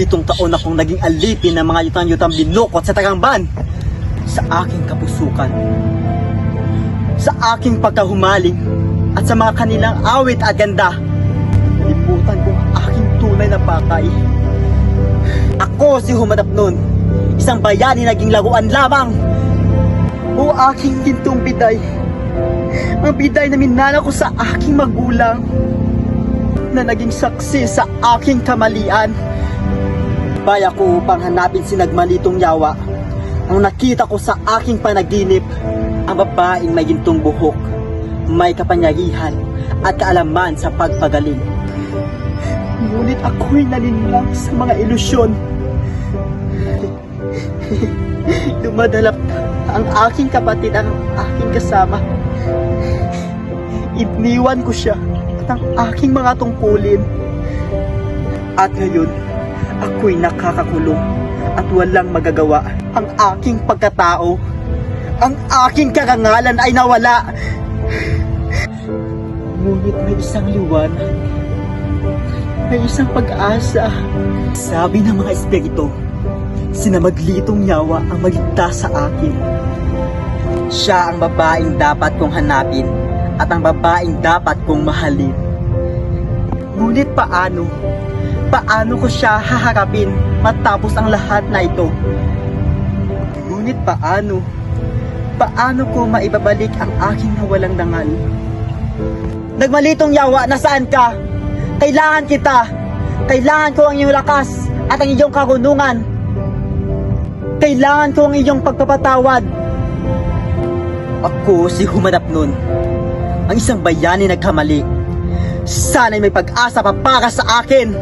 7 taon akong naging alipin ng mga yutang-yutang binukot sa Tagangban. Sa aking kapusukan, sa aking pagkahumaling, at sa mga kanilang awit at ganda, nalimutan ko ang aking tunay na pakay. Ako si Humadap nun, isang bayani naging laruan lamang. O aking gintong biday, ang biday na minana ko sa aking magulang, na naging saksi sa aking kamalian. Baya ko upang hanapin si Nagmalitong Yawa. Ang nakita ko sa aking panaginip, ang babaeng may gintong buhok, may kapangyarihan at kaalaman sa pagpagaling. Ngunit ako'y nalinlang sa mga ilusyon. Dumadalap ang aking kapatid ang aking kasama. Iniwan ko siya at ang aking mga tungkulin. At ngayon, ako'y nakakakulong at walang magagawa. Ang aking pagkatao, ang aking karangalan ay nawala. Ngunit may isang liwanag, may isang pag-asa. Sabi ng mga espiritu, si Nagmalitong Yawa ang magligtas sa akin. Siya ang babaeng dapat kong hanapin at ang babaeng dapat kong mahalin. Ngunit paano? Paano ko siya haharapin matapos ang lahat na ito? Ngunit paano? Paano ko maibabalik ang aking nawalang dangal? Nagmalitong Yawa, nasaan ka? Kailangan kita. Kailangan ko ang iyong lakas at ang iyong karunungan. Kailangan ko ang iyong pagpapatawad. Ako si Humadap nun, ang isang bayani nagkamali. Sana'y may pag-asa pa para sa akin.